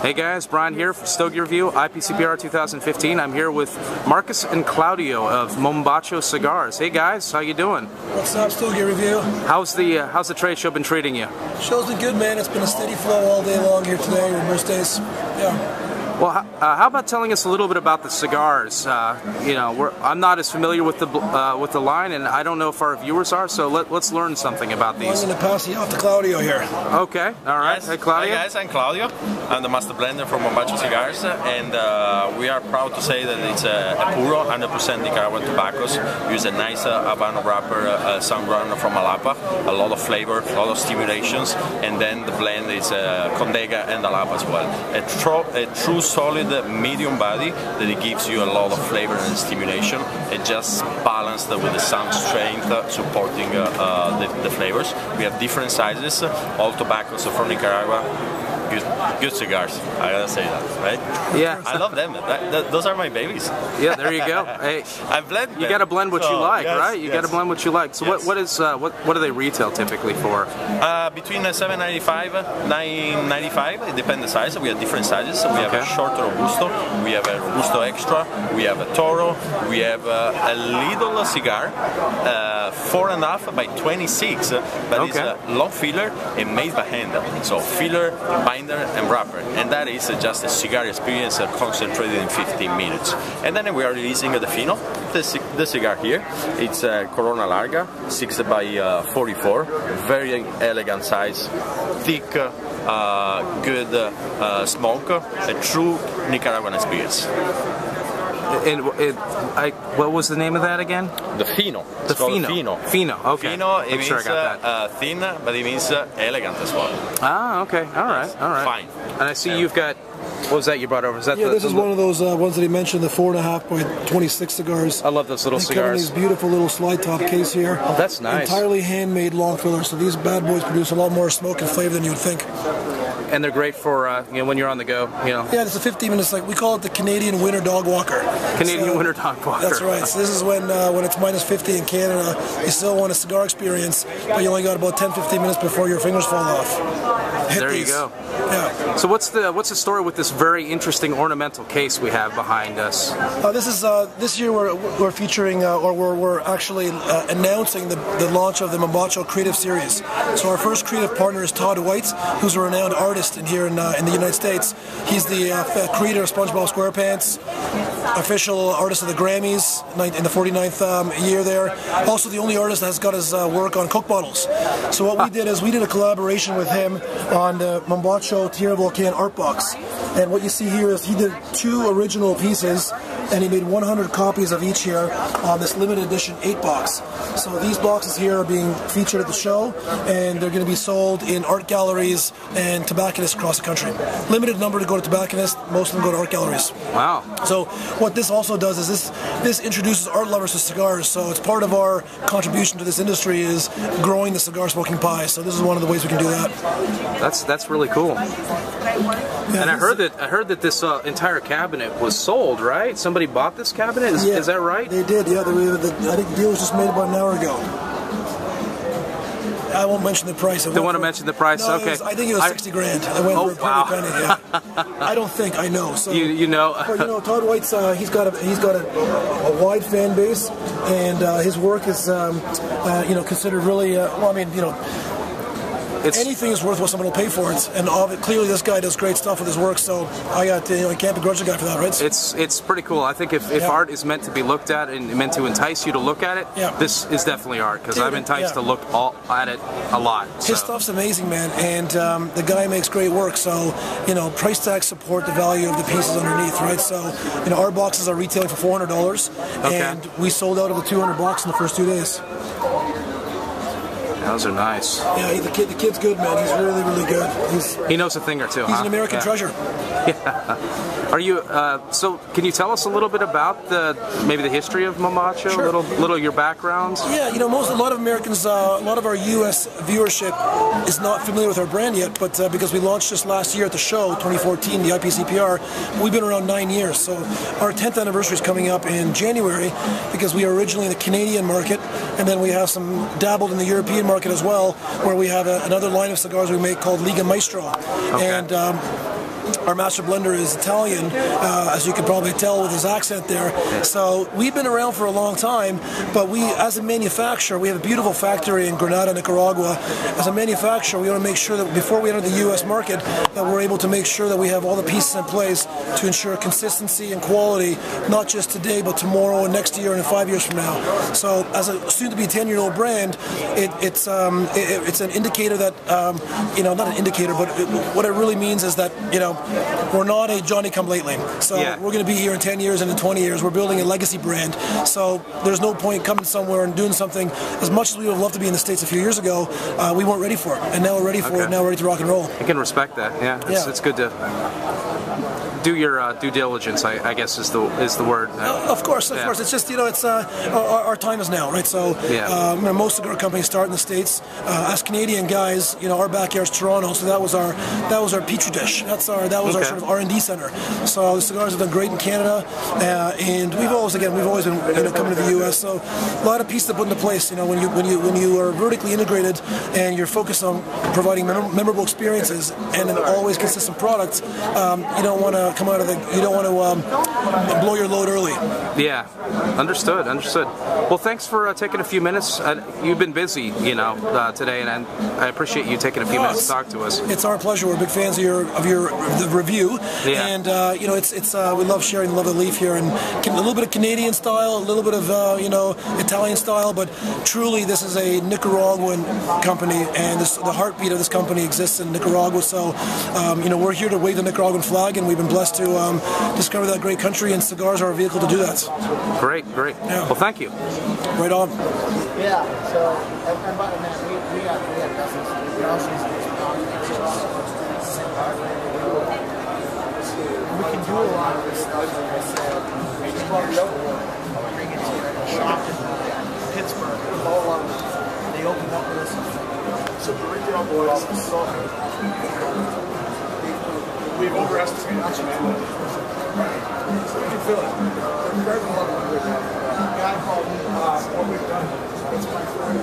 Hey guys, Brian here for Stogie Review, IPCPR 2015. I'm here with Markus and Claudio of Mombacho Cigars. Hey guys, how you doing? What's up, Stogie Review? How's the trade show been treating you? Show's been good, man. It's been a steady flow all day long here today, or most days. Yeah. Well, how about telling us a little bit about the cigars? You know, I'm not as familiar with the line, and I don't know if our viewers are. So let's learn something about these. I'm going to pass you off to Claudio here. Okay, all right. Yes. Hey, Claudio. Hi guys, I'm Claudio. I'm the master blender for Mombacho Cigars, and we are proud to say that it's a puro, 100% Nicaraguan tobaccos. Use a nice Habano wrapper, sun-ground from Malapa. A lot of flavor, a lot of stimulations, and then the blend is Condega and Alapa as well. A true solid medium body that it gives you a lot of flavor and stimulation. It just balanced with the sound strength supporting the flavors. We have different sizes, all tobaccos from Nicaragua. Good cigars, I gotta say that, right? Yeah. I love them. Those are my babies. Yeah, there you go. Hey, I blend them. You gotta blend what you like, yes, right? You gotta blend what you like. So yes. what do they retail typically for? Between $7.95, $9.95. It depends the size. We have different sizes. We have a short Robusto. We have a Robusto Extra. We have a Toro. We have a little cigar, 4.5 by 26, but it's a long filler and made by hand. So filler, binder, and wrapper, and that is just a cigar experience concentrated in 15 minutes. And then we are releasing the Fino, the cigar here. It's a Corona Larga, 6 by 44, very elegant size, thick, good smoke, a true Nicaraguan experience. What was the name of that again? The Fino. The Fino. Fino. Okay. Fino. It means sure I got that. thin, but it means elegant as well. Ah, okay. All right. All right. Fine. And I see you've got. What was that you brought over? Is that this is one of those ones that he mentioned, the 4.5 by 26 cigars. I love those little they come in cigars. these beautiful little slide top case here. Oh, that's nice. Entirely handmade long fillers. So these bad boys produce a lot more smoke and flavor than you would think. And they're great for when you're on the go. You know. Yeah, it's a 15 minutes. Like we call it the Canadian Winter Dog Walker. Canadian Winter Dog Walker. That's right. So this is when it's minus 50 in Canada, you still want a cigar experience, but you only got about 10-15 minutes before your fingers fall off. There you go. Yeah. So what's the story with this very interesting ornamental case we have behind us? This year we're featuring we're actually announcing the launch of the Mombacho Creative Series. So our first creative partner is Todd White, who's a renowned artist here in the United States. He's the creator of SpongeBob SquarePants, official artist of the Grammys in the 49th year there. Also the only artist that has got his work on Coke bottles. So what we did is we did a collaboration with him on the Mombacho Tierra Volcan art box. And what you see here is he did 2 original pieces, and he made 100 copies of each here on this limited edition 8-box. So these boxes here are being featured at the show, and they're going to be sold in art galleries and tobacconists across the country. Limited number to go to tobacconists, most of them go to art galleries. Wow. So what this also does is this introduces art lovers to cigars, so it's part of our contribution to this industry is growing the cigar smoking pie. So this is one of the ways we can do that. That's really cool. Yeah, and I heard that this entire cabinet was sold, right? Somebody bought this cabinet? Is that right? They did, yeah. I think the deal was just made about an hour ago. I won't mention the price. Don't want to mention the price? No, okay. I think it was 60 grand. It went for a pretty penny, yeah. I don't think, I know. So, you know. But Todd White's, he's got a wide fan base, and his work is, considered really, anything is worth what someone will pay for it, and clearly this guy does great stuff with his work. So I can't begrudge the guy for that, right? It's pretty cool. I think if art is meant to be looked at and meant to entice you to look at it, this is definitely art, because I'm enticed to look at it a lot. His stuff's amazing, man, and the guy makes great work. So price tags support the value of the pieces underneath, right? So our boxes are retailing for $400, and we sold out of the 200 box in the first 2 days. Those are nice. Yeah, the kid's good, man. He's really, really good. He knows a thing or two. He's an American treasure. Yeah. Are you? So, can you tell us a little bit about maybe the history of Mombacho? Sure. A little your backgrounds. Yeah, a lot of Americans, a lot of our U.S. viewership is not familiar with our brand yet, but because we launched just last year at the show, 2014, the IPCPR, we've been around 9 years. So our 10th anniversary is coming up in January, because we are originally in the Canadian market, and then we have some dabbled in the European market as well, where we have another line of cigars we make called Liga Maestro. Okay. And our master blender is Italian, as you can probably tell with his accent there. So we've been around for a long time, but we, as a manufacturer, we have a beautiful factory in Granada, Nicaragua. As a manufacturer, we want to make sure that before we enter the U.S. market, that we're able to make sure that we have all the pieces in place to ensure consistency and quality, not just today, but tomorrow and next year and 5 years from now. So as a soon-to-be 10-year-old brand, it's an indicator that, not an indicator, but what it really means is that, we're not a Johnny-come-lately. So we're going to be here in 10 years and in 20 years. We're building a legacy brand. So there's no point coming somewhere and doing something. As much as we would have loved to be in the States a few years ago, we weren't ready for it. And now we're ready for it. Now we're ready to rock and roll. I can respect that. It's good to do your due diligence, I guess is the word. Of course. It's just, it's our time is now, right? So most cigar companies start in the States. As Canadian guys, our backyard's Toronto, so that was our petri dish. That was our sort of R&D center. So the cigars have done great in Canada, and we've always been coming to the U.S. So a lot of pieces to put into place. When you are vertically integrated and you're focused on providing memorable experiences and an always consistent product, you don't want to blow your load early. Yeah, understood. Well, thanks for taking a few minutes. You've been busy, today, and I appreciate you taking a few minutes to talk to us. It's our pleasure. We're big fans of the review, and we love sharing the love of the leaf here, and a little bit of Canadian style, a little bit of Italian style, but truly this is a Nicaraguan company, and the heartbeat of this company exists in Nicaragua. So we're here to wave the Nicaraguan flag, and we've been blessed to discover that great country, and cigars are a vehicle to do that. Great. Yeah. Well, thank you. Right on. Yeah, so, and by the way, we have dozens. We also use this we can do a lot of this stuff, like I said. We just bring it to a shop in Pittsburgh. They opened up with us. So the retail boys, we've overestimated it. So you can feel it. They're very well with a guy called what we've done. It's my friend.